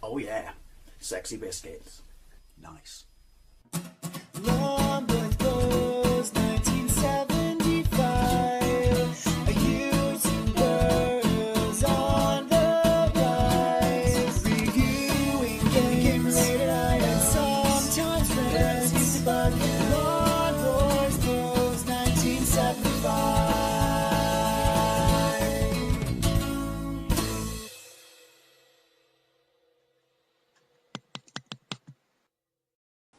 Oh yeah, sexy biscuits. Nice. Long Boys Blues, 1975. A YouTuber's on the rise. Reviewing games, and sometimes friends. But Long Boys Blues, 1975.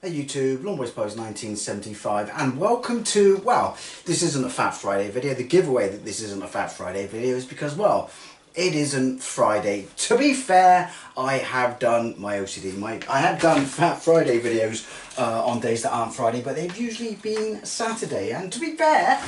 Hey YouTube, Longboys Pose 1975, and welcome to, well, this isn't a Fat Friday video. The giveaway that this isn't a Fat Friday video is because, well, it isn't Friday. To be fair, I have done my OCD. I have done Fat Friday videos on days that aren't Friday, but they've usually been Saturday. And to be fair,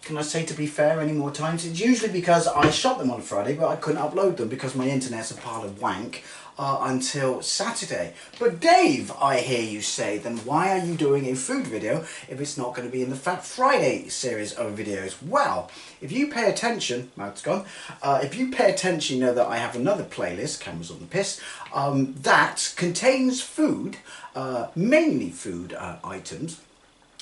can I say to be fair any more times? It's usually because I shot them on Friday, but I couldn't upload them because my internet's a pile of wank. Until Saturday. But Dave, I hear you say, then why are you doing a food video if it's not going to be in the Fat Friday series of videos? Well, if you pay attention, mouth's gone, if you pay attention, you know that I have another playlist, Cameras on the Piss, that contains food, mainly food items,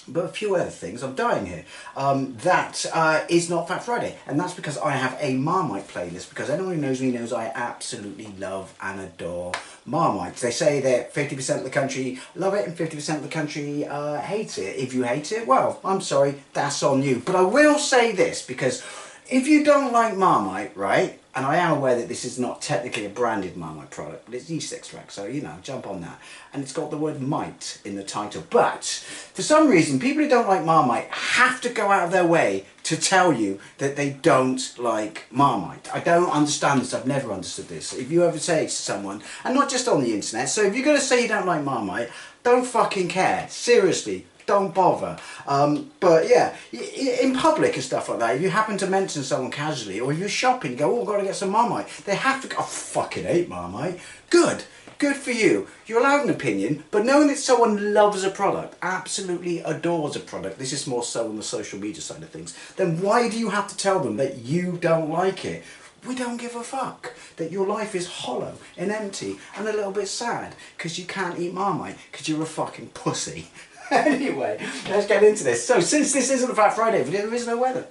but a few other things. I'm dying here. That is not Fat Friday, and that's because I have a Marmite playlist, because anyone who knows me knows I absolutely love and adore Marmite. They say that 50% of the country love it and 50% of the country hates it. If you hate it, well, I'm sorry, that's on you. But I will say this, because if you don't like Marmite, right, and I am aware that this is not technically a branded Marmite product, but it's yeast extract, so, you know, jump on that. And it's got the word mite in the title. But for some reason, people who don't like Marmite have to go out of their way to tell you that they don't like Marmite. I don't understand this. I've never understood this. If you ever say it to someone, and not just on the internet, so if you're going to say you don't like Marmite, don't fucking care. Seriously. Don't bother. But yeah, in public and stuff like that, if you happen to mention someone casually, or if you're shopping, you go, oh, I've got to get some Marmite, they have to go, I fucking hate Marmite. Good. Good for you. You're allowed an opinion, but knowing that someone loves a product, absolutely adores a product, this is more so on the social media side of things, then why do you have to tell them that you don't like it? We don't give a fuck that your life is hollow and empty and a little bit sad because you can't eat Marmite because you're a fucking pussy. Anyway, let's get into this. So, since this isn't a Fat Friday video, there is no weather.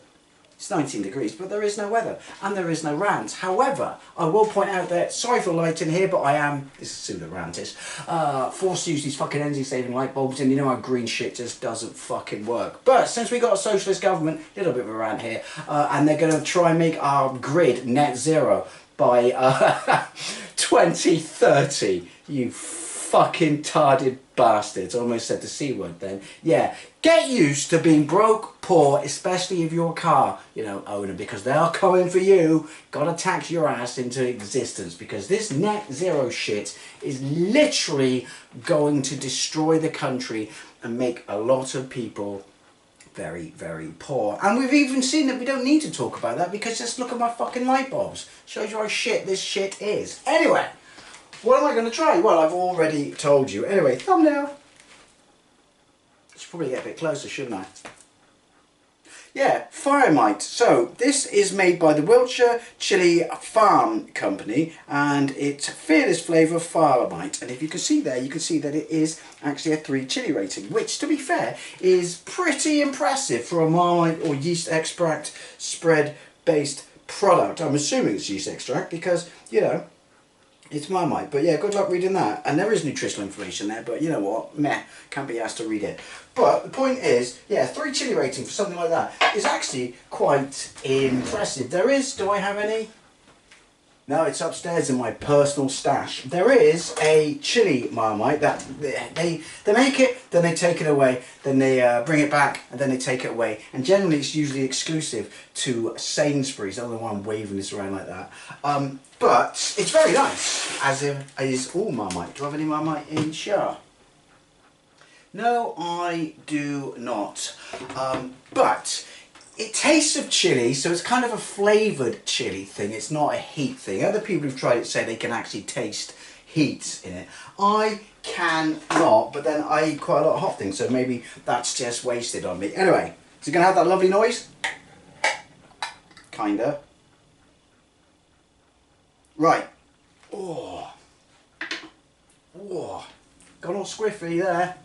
It's 19 degrees, but there is no weather. And there is no rant. However, I will point out that, sorry for lighting here, but I am, this is pseudo rant is, forced to use these fucking energy-saving light bulbs, and you know how green shit just doesn't fucking work. But since we got a socialist government, a little bit of a rant here, and they're going to try and make our grid net zero by 2030, you fucking tarded bastards. I almost said the C word then. Yeah, get used to being broke, poor, especially if you're a car, you know, owner, because they are coming for you. Gotta tax your ass into existence, because this net zero shit is literally going to destroy the country and make a lot of people very, very poor. And we've even seen that we don't need to talk about that, because just look at my fucking light bulbs. Shows you how shit this shit is. Anyway, what am I going to try? Well, I've already told you. Anyway, thumbnail. I should probably get a bit closer, shouldn't I? Yeah, Firemite. So, this is made by the Wiltshire Chilli Farm Company, and it's Fearless Flavour Firemite. And if you can see there, you can see that it is actually a 3 chili rating, which, to be fair, is pretty impressive for a Marmite or yeast extract spread-based product. I'm assuming it's yeast extract because, you know, it's Marmite. But yeah, good luck reading that. And there is nutritional information there, but you know what? Meh, can't be asked to read it. But the point is, yeah, 3 chili rating for something like that is actually quite impressive. There is, do I have any? No, it's upstairs in my personal stash. There is a chili Marmite that they make it, then they take it away, then they bring it back, and then they take it away. And generally it's usually exclusive to Sainsbury's. I don't know why I'm waving this around like that. But it's very nice, as is all Marmite. Do I have any Marmite in Shire? No, I do not. But it tastes of chili, so it's kind of a flavoured chili thing. It's not a heat thing. Other people who've tried it say they can actually taste heat in it. I cannot, but then I eat quite a lot of hot things, so maybe that's just wasted on me. Anyway, is it going to have that lovely noise? Kinda. Right. Oh. Whoa, got all squiffy there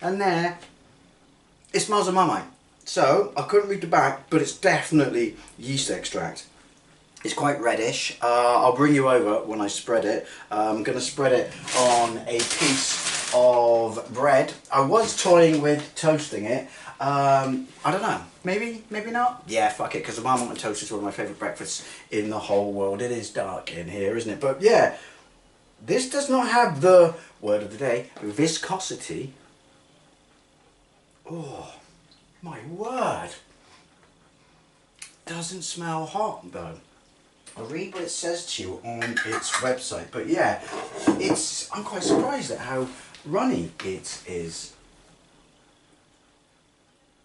and there. It smells of Marmite. So, I couldn't read the back, but it's definitely yeast extract. It's quite reddish. I'll bring you over when I spread it. I'm going to spread it on a piece of bread. I was toying with toasting it. I don't know. Maybe not. Yeah, fuck it, because the Marmite and toast is one of my favourite breakfasts in the whole world. It is dark in here, isn't it? But yeah, this does not have the word of the day, viscosity. Oh, my word. Doesn't smell hot though. I'll read what it says to you on its website. But yeah, I'm quite surprised at how runny it is.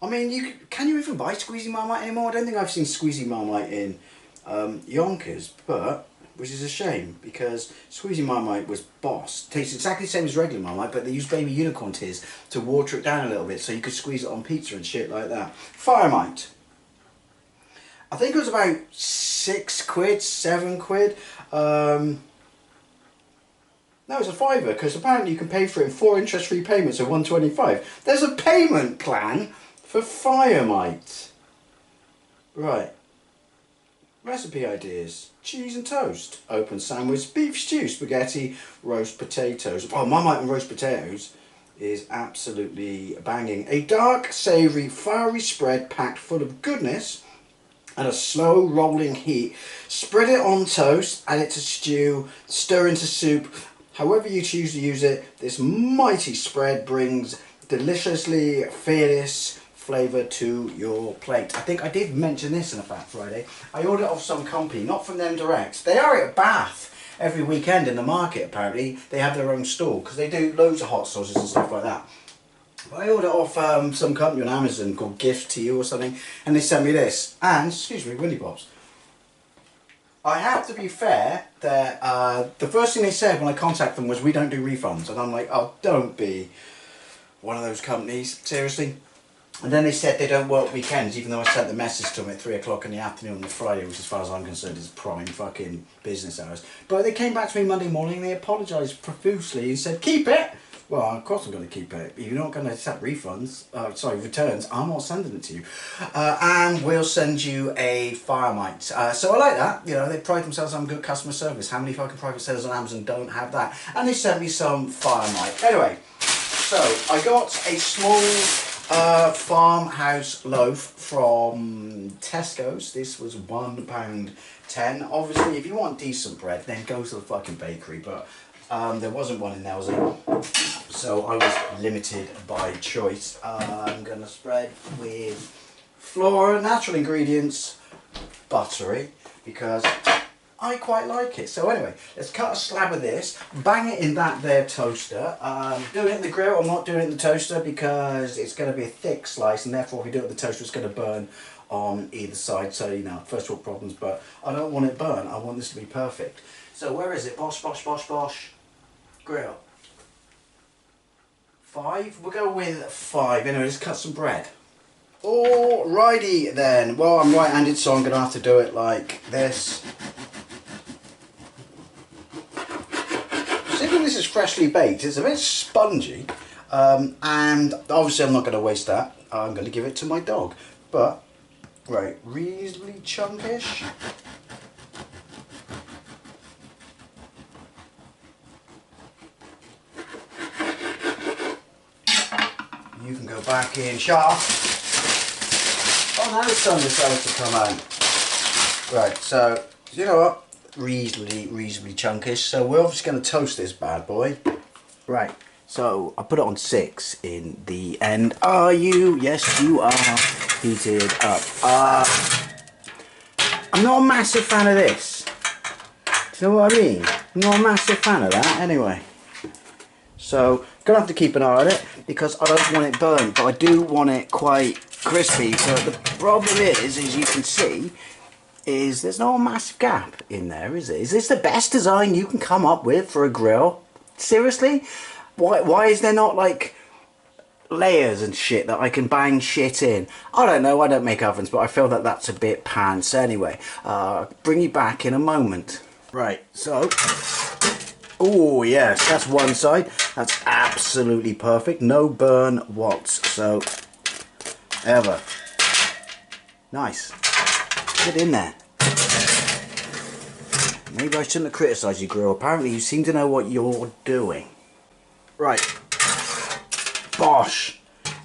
I mean, can you even buy Squeezy Marmite anymore? I don't think I've seen Squeezy Marmite in Yonkers, which is a shame, because Squeezy Marmite was boss. Tastes exactly the same as regular Marmite, but they used baby unicorn tears to water it down a little bit so you could squeeze it on pizza and shit like that. Firemite. I think it was about 6 quid, 7 quid. No, it's a £5, because apparently you can pay for it in 4 interest-free payments of £1.25. There's a payment plan for Firemite. Right. Recipe ideas: cheese and toast, open sandwich, beef stew, spaghetti, roast potatoes. Oh, Marmite and roast potatoes is absolutely banging. A dark, savoury, fiery spread packed full of goodness at a slow rolling heat. Spread it on toast, add it to stew, stir into soup. However you choose to use it, this mighty spread brings deliciously fearless flavour to your plate. I think I did mention this in a Fat Friday. I ordered it off some company, not from them direct. They are at Bath every weekend in the market apparently. They have their own stall because they do loads of hot sauces and stuff like that. But I ordered off some company on Amazon called Gift to You or something, and they sent me this. And, excuse me, Winnie Bobs. I have to be fair that the first thing they said when I contacted them was, we don't do refunds. And I'm like, oh, don't be one of those companies, seriously. And then they said they don't work weekends, even though I sent the message to them at 3 o'clock in the afternoon on the Friday, which as far as I'm concerned is prime fucking business hours. But they came back to me Monday morning and they apologised profusely and said, keep it! Well, of course I'm going to keep it. If you're not going to accept refunds, returns, I'm not sending it to you. And we'll send you a Firemite. So I like that. You know, they pride themselves on good customer service. How many fucking private sellers on Amazon don't have that? And they sent me some Firemite. Anyway, so I got a small farmhouse loaf from Tesco's. This was £1.10. Obviously, if you want decent bread, then go to the fucking bakery. But there wasn't one in Nelsie, so I was limited by choice. I'm going to spread with flour, natural ingredients, buttery, because I quite like it. So anyway, let's cut a slab of this, bang it in that there toaster. Doing it in the grill, I'm not doing it in the toaster because it's going to be a thick slice, and therefore if we do it in the toaster it's going to burn on either side. So, you know, first world problems, but I don't want it burnt. I want this to be perfect. So where is it? Bosh, bosh, bosh, bosh. Grill. 5? We'll go with 5. Anyway, let's cut some bread. Alrighty then. Well, I'm right-handed, so I'm going to have to do it like this. Considering this is freshly baked, it's a bit spongy. And obviously I'm not going to waste that. I'm going to give it to my dog. But, right, reasonably chunkish. You can go back in sharp. Oh, now the sun decided to come out. Right, so, you know what? Reasonably chunkish. So we're obviously going to toast this bad boy. Right, so I put it on 6 in the end. Are you? Yes, you are heated up. I'm not a massive fan of this. Do you know what I mean? I'm not a massive fan of that anyway. So, gonna have to keep an eye on it because I don't want it burnt, but I do want it quite crispy. But the problem is, as you can see, is there's no massive gap in there, is it? Is this the best design you can come up with for a grill? Seriously? Why is there not like layers and shit that I can bang shit in? I don't know, I don't make ovens, but I feel that that's a bit pants. Anyway, bring you back in a moment. Right, so, Oh yes, that's one side. That's absolutely perfect. No burn whatsoever. Nice. Get in there. Maybe I shouldn't have criticised you, Grill. Apparently you seem to know what you're doing. Right. Bosh.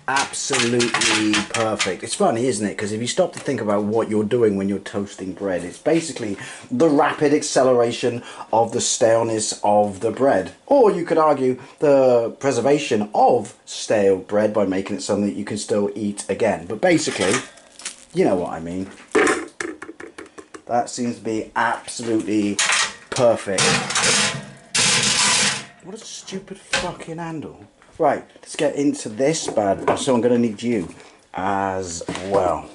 Absolutely perfect. It's funny, isn't it? Because if you stop to think about what you're doing when you're toasting bread, it's basically the rapid acceleration of the staleness of the bread. Or you could argue the preservation of stale bread by making it something that you can still eat again. But basically, you know what I mean. That seems to be absolutely perfect. What a stupid fucking handle. Right, let's get into this bad boy. So I'm going to need you as well.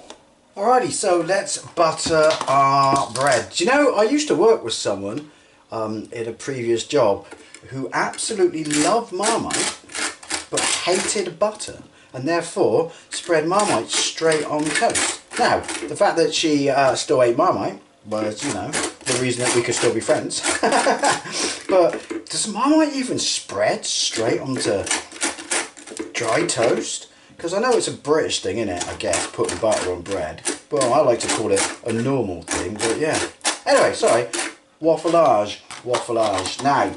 Alrighty, so let's butter our bread. Do you know, I used to work with someone in a previous job who absolutely loved Marmite but hated butter and therefore spread Marmite straight on toast. Now, the fact that she still ate Marmite was, you know, the reason that we could still be friends. But does Marmite even spread straight onto dry toast? Because I know it's a British thing, isn't it? I guess, putting butter on bread. Well, I like to call it a normal thing, but yeah. Anyway, sorry. Waffleage. Waffleage. Now,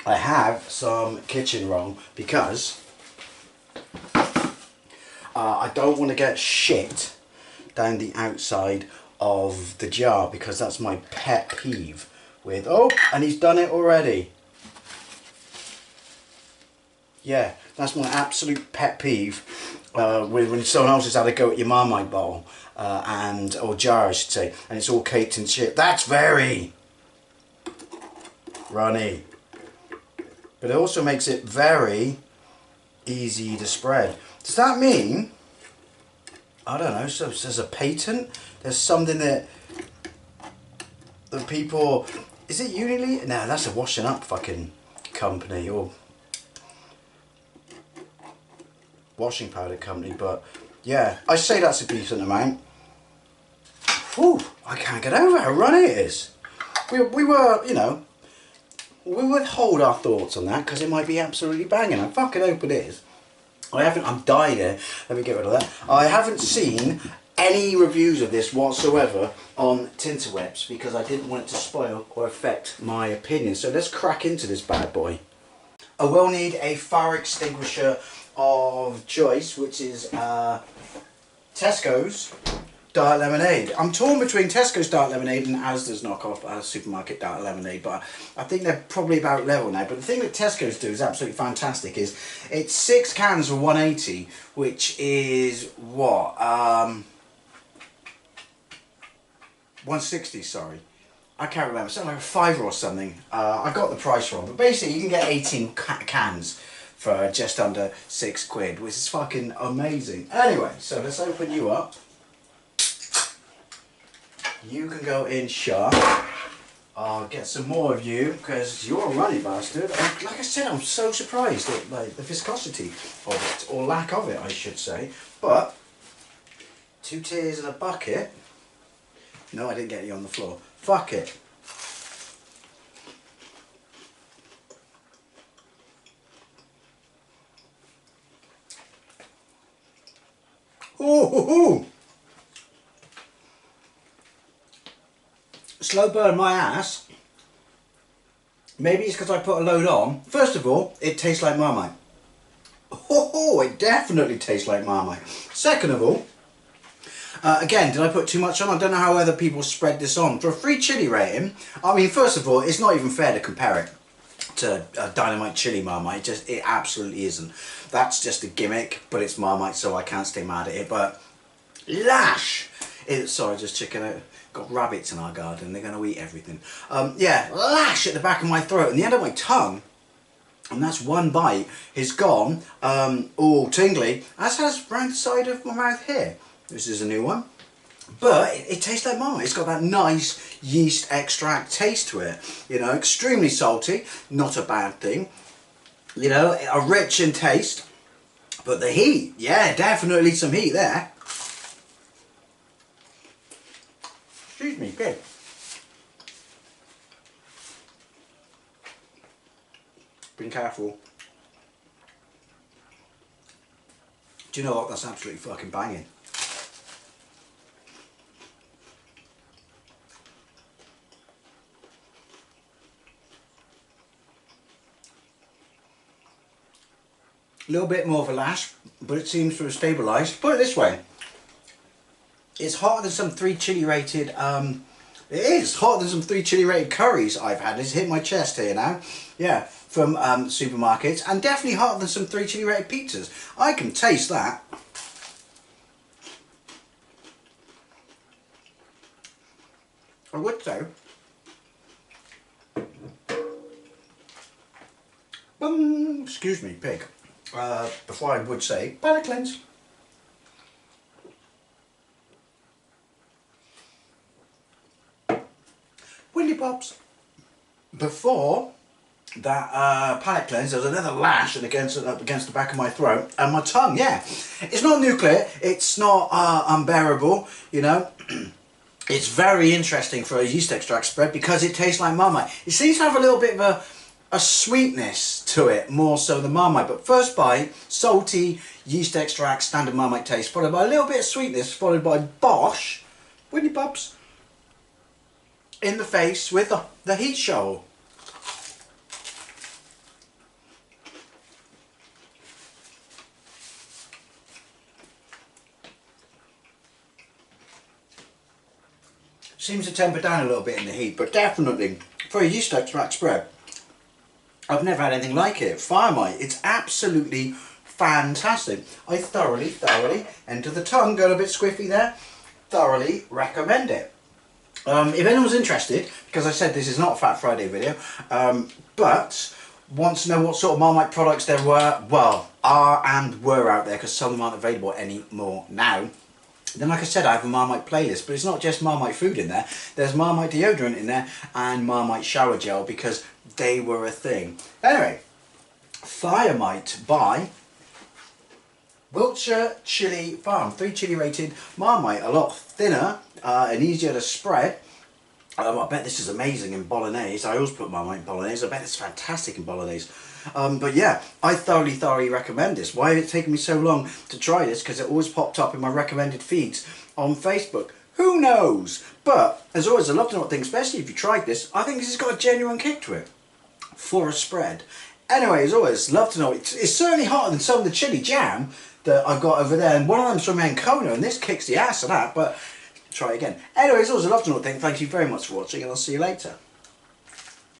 I have some kitchen roll because I don't want to get shit down the outside of the jar, because that's my pet peeve with... Oh, and he's done it already. Yeah, that's my absolute pet peeve with when someone else has had a go at your Marmite bowl or jar, I should say, and it's all caked in shit. That's very runny, but it also makes it very easy to spread. Does that mean, I don't know, so there's a patent? There's something that the people... Is it Unilever? No, that's a washing up fucking company, or washing powder company, but yeah, I say that's a decent amount. Whew, I can't get over how runny it is. We were, you know, we would hold our thoughts on that because it might be absolutely banging. I fucking hope it is. I'm dying here. Let me get rid of that. I haven't seen any reviews of this whatsoever on Tinterwebs because I didn't want it to spoil or affect my opinion. So let's crack into this bad boy. I will need a fire extinguisher of choice, which is Tesco's Diet Lemonade. I'm torn between Tesco's Diet Lemonade and Asda's knockoff supermarket Diet Lemonade, but I think they're probably about level now. But the thing that Tesco's do is absolutely fantastic. Is it's 6 cans for 180, which is what 160. Sorry, I can't remember. Something like a £5 or something. I got the price wrong, but basically you can get 18 cans for just under £6, which is fucking amazing. Anyway, so let's open you up. You can go in sharp. I'll get some more of you because you're a runny bastard. Like I said, I'm so surprised at like the viscosity of it, or lack of it, I should say. But 2 tears in a bucket. No, I didn't get you on the floor. Fuck it. Ooh. Slow burn my ass. Maybe it's because I put a load on. First of all, it tastes like Marmite. Oh, it definitely tastes like Marmite. Second of all, again, did I put too much on? I don't know how other people spread this on. For a free chili rating, I mean, first of all, it's not even fair to compare it to Dynamite Chili Marmite. It absolutely isn't. That's just a gimmick, but it's Marmite, so I can't stay mad at it. But lash! Sorry, just checking out. Got rabbits in our garden, they're going to eat everything. Yeah, lash at the back of my throat and the end of my tongue, and that's one bite is gone, all tingly, as has round the side of my mouth here. This is a new one, but it tastes like Marmite. It's got that nice yeast extract taste to it, you know, extremely salty, not a bad thing, you know, a rich in taste, but the heat, yeah, definitely some heat there. Excuse me, good. Be careful. Do you know what? That's absolutely fucking banging. A little bit more of a lash, but it seems to have stabilised. Put it this way, it's hotter than some 3 chili rated, it is hotter than some 3 chili rated curries I've had. It's hit my chest here now. Yeah, from supermarkets, and definitely hotter than some 3 chili rated pizzas. I can taste that. I would say, excuse me, pig. Before I would say, palate cleanse. Willy pops. Before that palate cleanse, there was another lash and against the back of my throat and my tongue. Yeah, it's not nuclear. It's not unbearable. You know. It's very interesting for a yeast extract spread because it tastes like Marmite. It seems to have a little bit of a sweetness to it, more so than Marmite. But first bite, salty, yeast extract, standard Marmite taste, followed by a little bit of sweetness, followed by Bosch, Winnie Bubs, in the face with the heat shovel. Seems to temper down a little bit in the heat, but definitely for a yeast extract spread, I've never had anything like it. Firemite, it's absolutely fantastic. I thoroughly, enter the tongue, got a bit squiffy there, thoroughly recommend it. If anyone's interested, because I said this is not a Fat Friday video, but wants to know what sort of Marmite products there were, well, are and were out there, because some of them aren't available anymore now. Then, like I said, I have a Marmite playlist, but it's not just Marmite food in there. There's Marmite deodorant in there and Marmite shower gel because they were a thing. Anyway, Firemite by Wiltshire Chilli Farm. 3 chili rated Marmite, a lot thinner and easier to spread. I bet this is amazing in bolognese. I always put Marmite in bolognese. I bet it's fantastic in bolognese. But yeah, I thoroughly recommend this. Why has it taken me so long to try this? Because it always popped up in my recommended feeds on Facebook. Who knows? But as always, I love to know what things, especially if you tried this. I think this has got a genuine kick to it for a spread. Anyway, as always, love to know. It's certainly hotter than some of the chili jam that I've got over there. And one of them's from Ancona, and this kicks the ass of that. But try again. Anyways, always, I love to know what things. Thank you very much for watching, and I'll see you later.